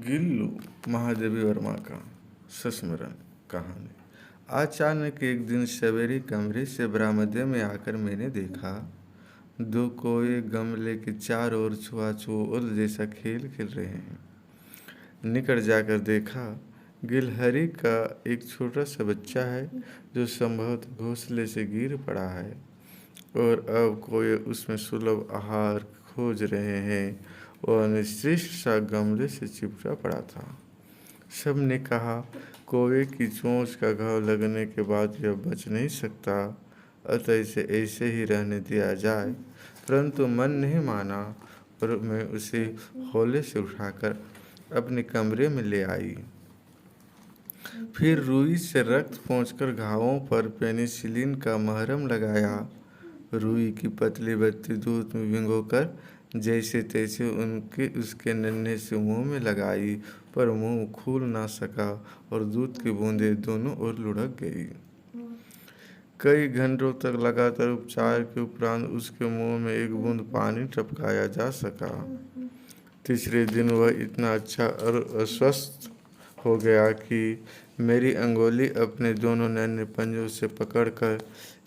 गिल्लू महादेवी वर्मा का संस्मरण कहानी। अचानक एक दिन सवेरे कमरे से बरामदे में आकर मैंने देखा दो कोए गमले के चारों ओर छुआछूत जैसा खेल खेल रहे हैं। निकट जाकर देखा, गिलहरी का एक छोटा सा बच्चा है जो संभवतः घोंसले से गिर पड़ा है और अब कोए उसमें सुलभ आहार खोज रहे हैं। वह अनिश्चित सा गमले से चिपटा पड़ा था। सबने कहा, कोए की चोंच का घाव लगने के बाद यह बच नहीं सकता, अतः इसे ऐसे ही रहने दिया जाए। परंतु मन नहीं माना और मैं उसे हौले से उठाकर अपने कमरे में ले आई। फिर रुई से रक्त पोंछकर घावों पर पेनिसिलिन का मरहम लगाया। रुई की पतली बत्ती दूध में भिगोकर जैसे तैसे उसके नन्हे से मुंह में लगाई, पर मुंह खुल ना सका और दूध की बूंदें दोनों ओर लुढ़क गई। कई घंटों तक लगातार उपचार के उपरांत उसके मुंह में एक बूंद पानी टपकाया जा सका। तीसरे दिन वह इतना अच्छा और अस्वस्थ हो गया कि मेरी अंगुली अपने दोनों नन्हे पंजों से पकड़कर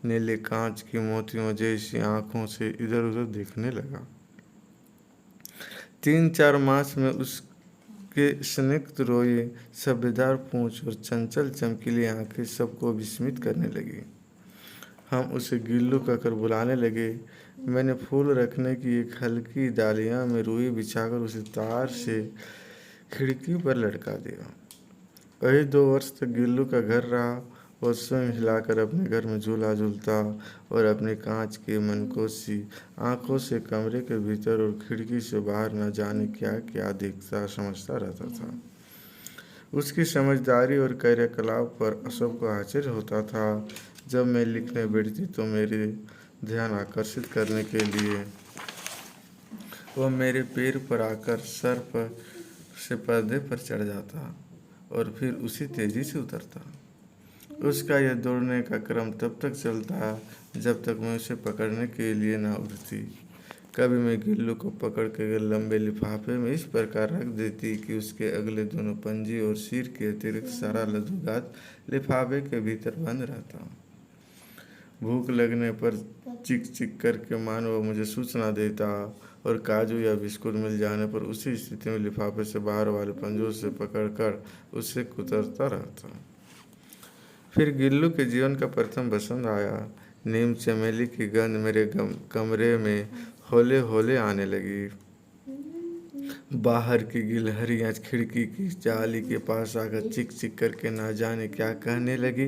नीले कांच की मोतियों जैसी आंखों से इधर उधर देखने लगा। 3-4 मास में उसके स्निग्ध रोए, सब्जेदार पूंछ और चंचल चमकीली आंखें सबको विस्मित करने लगी। हम उसे गिल्लू कहकर बुलाने लगे। मैंने फूल रखने की एक हल्की डालियां में रुई बिछाकर उसे तार से खिड़की पर लटका दिया। वही 2 वर्ष तक गिल्लू का घर रहा। वह स्वयं हिलाकर अपने घर में झूला झूलता और अपने कांच के मनकोसी आंखों से कमरे के भीतर और खिड़की से बाहर न जाने क्या क्या देखता समझता रहता था। उसकी समझदारी और कार्यकलाप पर सबको आश्चर्य होता था। जब मैं लिखने बैठती तो मेरे ध्यान आकर्षित करने के लिए वह मेरे पैर पर आकर सर पर से पर्दे पर चढ़ जाता और फिर उसी तेजी से उतरता। उसका यह दौड़ने का क्रम तब तक चलता जब तक मैं उसे पकड़ने के लिए न उठती। कभी मैं गिल्लू को पकड़ कर लंबे लिफाफे में इस प्रकार रख देती कि उसके अगले दोनों पंजे और सिर के अतिरिक्त सारा लद्दूगात लिफाफे के भीतर बंद रहता। भूख लगने पर चिक चिक करके मानो वह मुझे सूचना देता और काजू या बिस्कुट मिल जाने पर उसी स्थिति में लिफाफे से बाहर वाले पंजों से पकड़कर उससे कुतरता रहता। फिर गिल्लू के जीवन का प्रथम बसंत आया। नीम चमेली की गंध मेरे कमरे में हौले हौले आने लगी। बाहर की गिलहरियाँ खिड़की की जाली के पास आकर चिक चिक करके ना जाने क्या कहने लगी।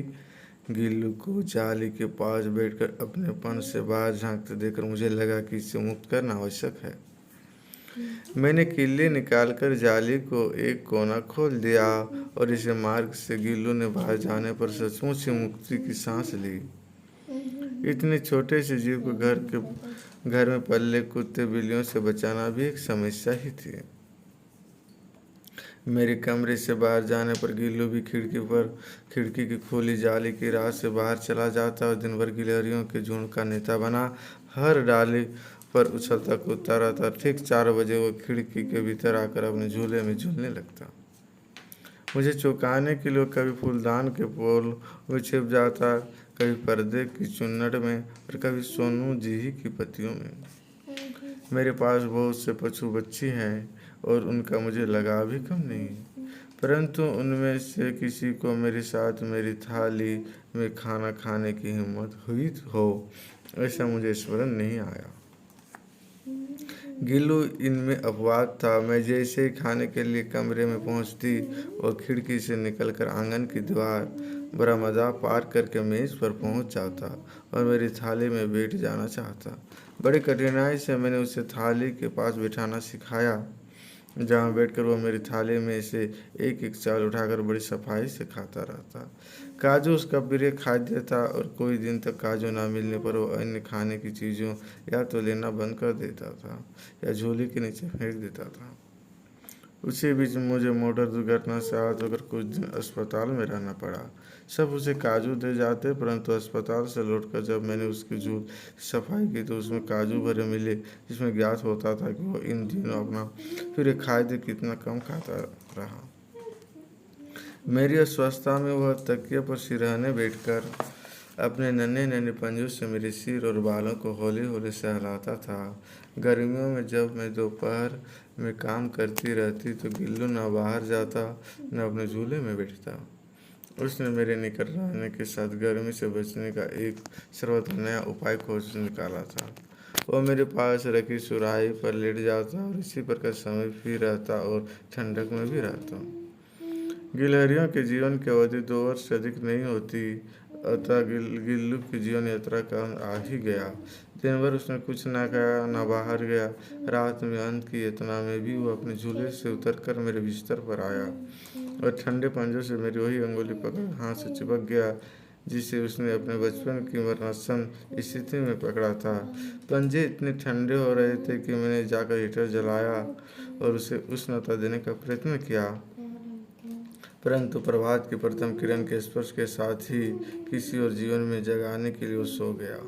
गिल्लू को जाली के पास बैठकर अपनेपन से बाहर झांकते देखकर मुझे लगा कि इसे मुक्त करना आवश्यक है। मैंने किल्ली निकालकर जाली को एक कोना खोल दिया और इसे मार्ग से गिल्लू ने बाहर जाने पर सचमुच ही मुक्ति की सांस ली। इतने छोटे से जीव को घर में पल्ले कुत्ते बिल्लियों से बचाना भी एक समस्या ही थी। मेरे कमरे से बाहर जाने पर गिल्लू भी खिड़की की खुली जाली की राह से बाहर चला जाता और दिन भर गिलहरियों के झुंड का नेता बना हर डाली पर उछलता कूदता रहता। ठीक 4 बजे वो खिड़की के भीतर आकर अपने झूले में झूलने लगता। मुझे चौंकाने के लिए कभी फूलदान के पोल में छिप जाता, कभी पर्दे की चुन्नट में और कभी सोनू जीही की पत्तियों में। मेरे पास बहुत से पशु पक्षी हैं और उनका मुझे लगाव भी कम नहीं, परंतु उनमें से किसी को मेरे साथ मेरी थाली में खाना खाने की हिम्मत हुई हो, ऐसा मुझे स्मरण नहीं आया। गिल्लू इनमें अपवाद था। मैं जैसे ही खाने के लिए कमरे में पहुंचती, वह खिड़की से निकलकर आंगन की दीवार बरामदा पार करके मेज पर पहुंच जाता और मेरी थाली में बैठ जाना चाहता। बड़ी कठिनाई से मैंने उसे थाली के पास बिठाना सिखाया, जहाँ बैठकर वह मेरी थाली में से एक एक चावल उठाकर बड़ी सफाई से खाता रहता। काजू उसका प्रिय खाद्य था और कोई दिन तक काजू ना मिलने पर वह अन्य खाने की चीज़ों या तो लेना बंद कर देता था या झोली के नीचे फेंक देता था। उसी बीच मुझे मोटर दुर्घटना से आहत होकर कुछ दिन अस्पताल में रहना पड़ा। सब उसे काजू दे जाते, परंतु अस्पताल से लौटकर जब मैंने उसकी जूत सफाई की तो उसमें काजू भरे मिले, जिसमें ज्ञात होता था कि वो इन दिनों अपना फिर खाद्य कितना कम खाता रहा। मेरी अस्वस्थता में वह तकिए पर सिरहाने बैठकर अपने नन्हे नन्हे पंजों से मेरे सिर और बालों को हौले हौले सहलाता था। गर्मियों में जब मैं दोपहर में काम करती रहती तो गिल्लू न बाहर जाता न अपने झूले में बैठता। उसने मेरे निकट रहने के साथ गर्मी से बचने का एक सर्वथा नया उपाय खोज निकाला था। वह मेरे पास रखी सुराही पर लेट जाता और इसी प्रकार समय भी रहता और ठंडक में भी रहता। गिलहरियों के जीवन की अवधि 2 वर्ष से अधिक नहीं होती, अतः गिल्लू की जीवन यात्रा का अंत आ ही गया। दिन भर उसने कुछ न खाया न बाहर गया। रात में अंत की यातना में भी वो अपने झूले से उतरकर मेरे बिस्तर पर आया और ठंडे पंजों से मेरी वही अंगुली पकड़ हाथ से चिपक गया जिसे उसने अपने बचपन की मरणासन्न स्थिति में पकड़ा था। पंजे इतने ठंडे हो रहे थे कि मैंने जाकर हीटर जलाया और उसे उष्णता देने का प्रयत्न किया, परंतु प्रभात की प्रथम किरण के स्पर्श के साथ ही किसी और जीवन में जगाने के लिए वो सो गया।